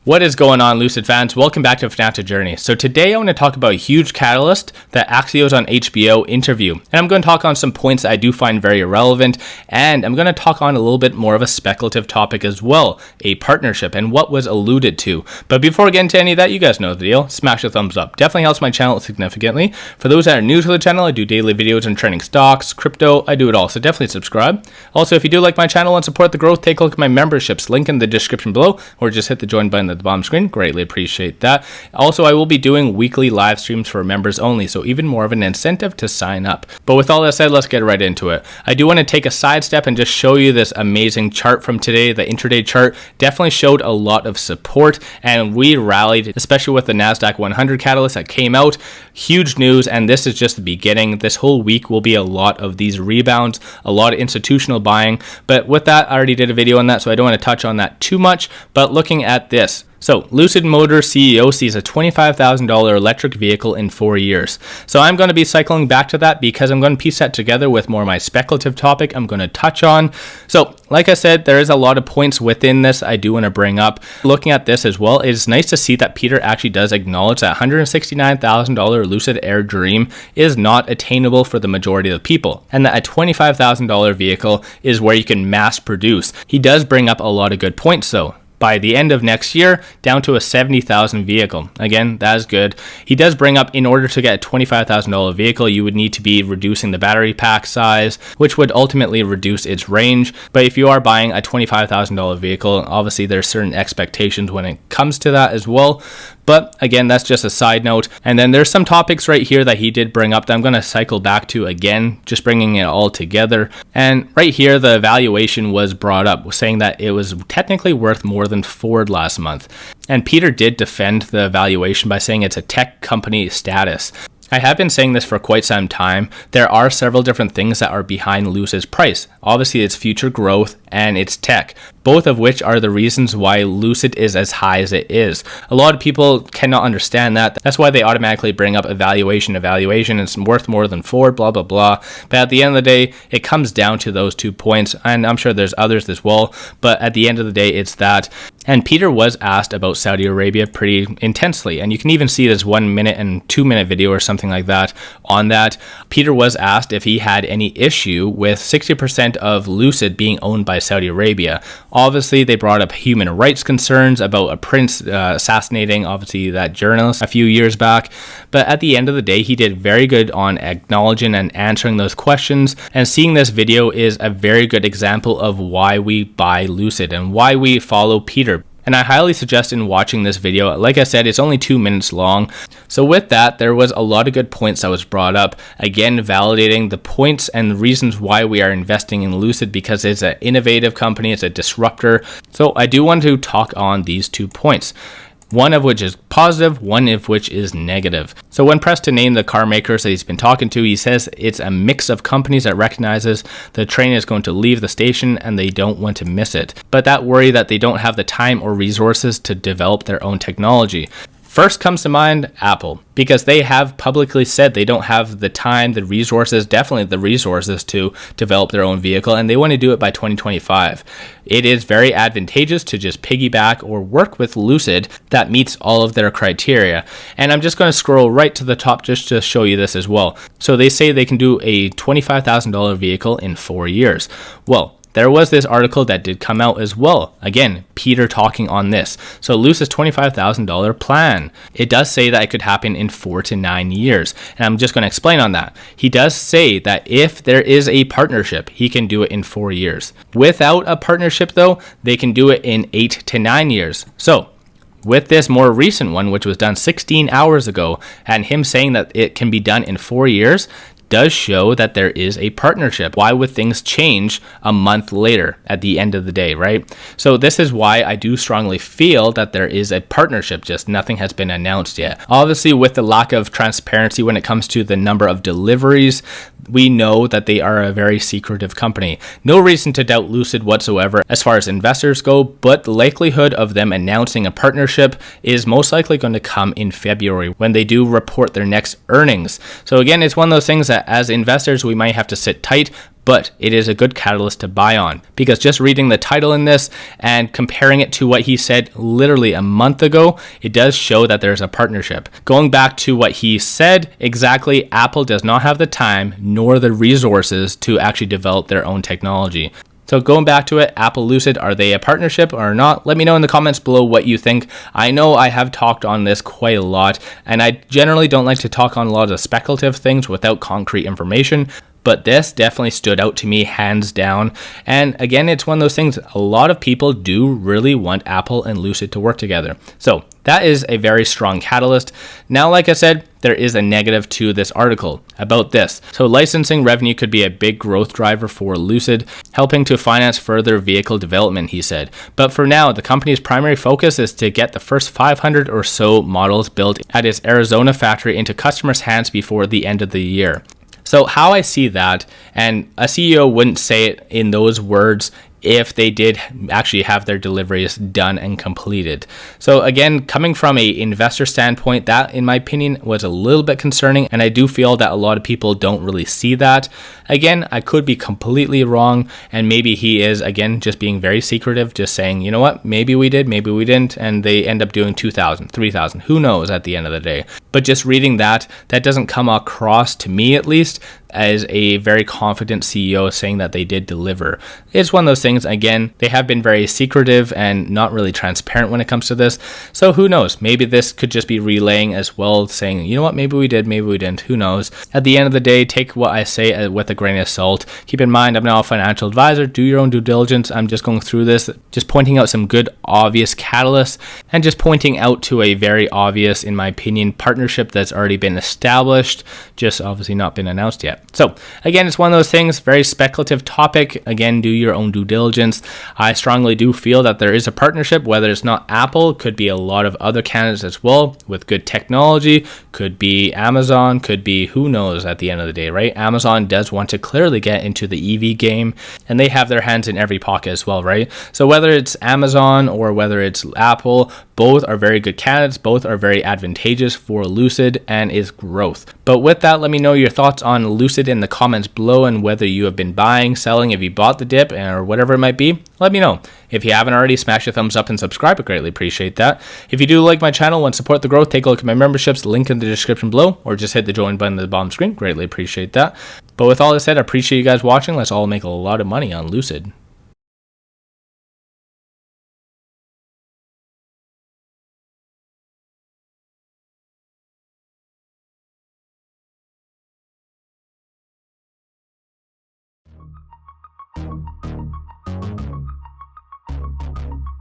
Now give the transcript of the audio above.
What is going on, Lucid fans? Welcome back to Financial Journey. So today I want to talk about a huge catalyst, the Axios on HBO interview. And I'm going to talk on some points that I do find very relevant. And I'm going to talk on a little bit more of a speculative topic as well, a partnership and what was alluded to. But before I get into any of that, you guys know the deal. Smash the thumbs up. Definitely helps my channel significantly. For those that are new to the channel, I do daily videos on trending stocks, crypto. I do it all. So definitely subscribe. Also, if you do like my channel and support the growth, take a look at my memberships. Link in the description below, or just hit the join button at the bottom screen. Greatly appreciate that. Also, I will be doing weekly live streams for members only, so even more of an incentive to sign up. But with all that said, let's get right into it. I do want to take a sidestep and just show you this amazing chart from today. The intraday chart definitely showed a lot of support, and we rallied, especially with the NASDAQ 100 catalyst that came out. Huge news, and this is just the beginning. This whole week will be a lot of these rebounds, a lot of institutional buying. But with that, I already did a video on that, so I don't want to touch on that too much. But looking at this, so Lucid Motors CEO sees a $25,000 electric vehicle in 4 years. So I'm going to be cycling back to that because I'm going to piece that together with more of my speculative topic I'm going to touch on. So like I said, there is a lot of points within this I do want to bring up. Looking at this as well, it's nice to see that Peter actually does acknowledge that $169,000 Lucid Air dream is not attainable for the majority of the people, and that a $25,000 vehicle is where you can mass produce. He does bring up a lot of good points though. By the end of next year, down to a 70,000 vehicle. Again, that is good. He does bring up, in order to get a $25,000 vehicle, you would need to be reducing the battery pack size, which would ultimately reduce its range. But if you are buying a $25,000 vehicle, obviously there's certain expectations when it comes to that as well. But again, that's just a side note. And then there's some topics right here that he did bring up that I'm going to cycle back to again, just bringing it all together. And right here, the valuation was brought up, saying that it was technically worth more than Ford last month. And Peter did defend the valuation by saying it's a tech company status. I have been saying this for quite some time. There are several different things that are behind Lucid's price. Obviously, it's future growth and it's tech, both of which are the reasons why Lucid is as high as it is. A lot of people cannot understand that. That's why they automatically bring up evaluation. It's worth more than Ford, blah, blah, blah. But at the end of the day, it comes down to those 2 points. And I'm sure there's others as well. But at the end of the day, it's that. And Peter was asked about Saudi Arabia pretty intensely. And you can even see this 1 minute and 2 minute video or something like that on that. Peter was asked if he had any issue with 60% of Lucid being owned by Saudi Arabia. Obviously, they brought up human rights concerns about a prince assassinating, obviously, that journalist a few years back. But at the end of the day, he did very good on acknowledging and answering those questions. And seeing this video is a very good example of why we buy Lucid and why we follow Peter. And I highly suggest in watching this video. Like I said, it's only 2 minutes long. So with that, there was a lot of good points that was brought up. Again, validating the points and reasons why we are investing in Lucid, because it's an innovative company, it's a disruptor. So I do want to talk on these 2 points. One of which is positive, one of which is negative. So when pressed to name the car makers that he's been talking to, he says it's a mix of companies that recognizes the train is going to leave the station and they don't want to miss it. But that worry that they don't have the time or resources to develop their own technology. First comes to mind Apple, because they have publicly said they don't have the time, the resources, definitely the resources to develop their own vehicle, and they want to do it by 2025. It is very advantageous to just piggyback or work with Lucid that meets all of their criteria. And I'm just going to scroll right to the top just to show you this as well. So they say they can do a $25,000 vehicle in 4 years. Well, there was this article that did come out as well. Again, Peter talking on this. So Lucid's $25,000 plan. It does say that it could happen in 4 to 9 years. And I'm just going to explain on that. He does say that if there is a partnership, he can do it in 4 years. Without a partnership though, they can do it in 8 to 9 years. So with this more recent one, which was done 16 hours ago, and him saying that it can be done in 4 years, does show that there is a partnership. Why would things change a month later at the end of the day, right? So this is why I do strongly feel that there is a partnership, just nothing has been announced yet. Obviously, with the lack of transparency when it comes to the number of deliveries, we know that they are a very secretive company. No reason to doubt Lucid whatsoever as far as investors go, but the likelihood of them announcing a partnership is most likely going to come in February when they do report their next earnings. So again, it's one of those things that as investors, we might have to sit tight, but it is a good catalyst to buy on, because just reading the title in this and comparing it to what he said literally a month ago, it does show that there's a partnership. Going back to what he said exactly, Apple does not have the time nor the resources to actually develop their own technology. So going back to it, Apple Lucid, are they a partnership or not? Let me know in the comments below what you think. I know I have talked on this quite a lot, and I generally don't like to talk on a lot of speculative things without concrete information, but this definitely stood out to me hands down. And again, it's one of those things, a lot of people do really want Apple and Lucid to work together. So that is a very strong catalyst. Now, like I said, there is a negative to this article about this. So licensing revenue could be a big growth driver for Lucid, helping to finance further vehicle development, he said. But for now, the company's primary focus is to get the first 500 or so models built at its Arizona factory into customers' hands before the end of the year. So how I see that, and a CEO wouldn't say it in those words if they did actually have their deliveries done and completed. So again, coming from an investor standpoint, that in my opinion was a little bit concerning, and I do feel that a lot of people don't really see that. Again, I could be completely wrong, and maybe he is again just being very secretive, just saying, you know what, maybe we did, maybe we didn't, and they end up doing 2,000, 3,000, who knows at the end of the day. But just reading that doesn't come across to me, at least, as a very confident CEO saying that they did deliver. It's one of those things, again, they have been very secretive and not really transparent when it comes to this. So who knows? Maybe this could just be relaying as well, saying, you know what, maybe we did, maybe we didn't, who knows? At the end of the day, take what I say with a grain of salt. Keep in mind, I'm not a financial advisor. Do your own due diligence. I'm just going through this, just pointing out some good, obvious catalysts, and just pointing out to a very obvious, in my opinion, partnership that's already been established, just obviously not been announced yet. So again, it's one of those things, very speculative topic. Again, do your own due diligence. I strongly do feel that there is a partnership, whether it's not Apple, could be a lot of other candidates as well with good technology, could be Amazon, could be who knows at the end of the day, right? Amazon does want to clearly get into the EV game, and they have their hands in every pocket as well, right? So whether it's Amazon or whether it's Apple, both are very good candidates, both are very advantageous for Lucid and its growth. But with that, let me know your thoughts on Lucid in the comments below, and whether you have been buying, selling, if you bought the dip, or whatever it might be, let me know. If you haven't already, smash a thumbs up and subscribe. I greatly appreciate that. If you do like my channel and support the growth, take a look at my memberships, link in the description below, or just hit the join button at the bottom screen. Greatly appreciate that. But with all this said, I appreciate you guys watching. Let's all make a lot of money on Lucid.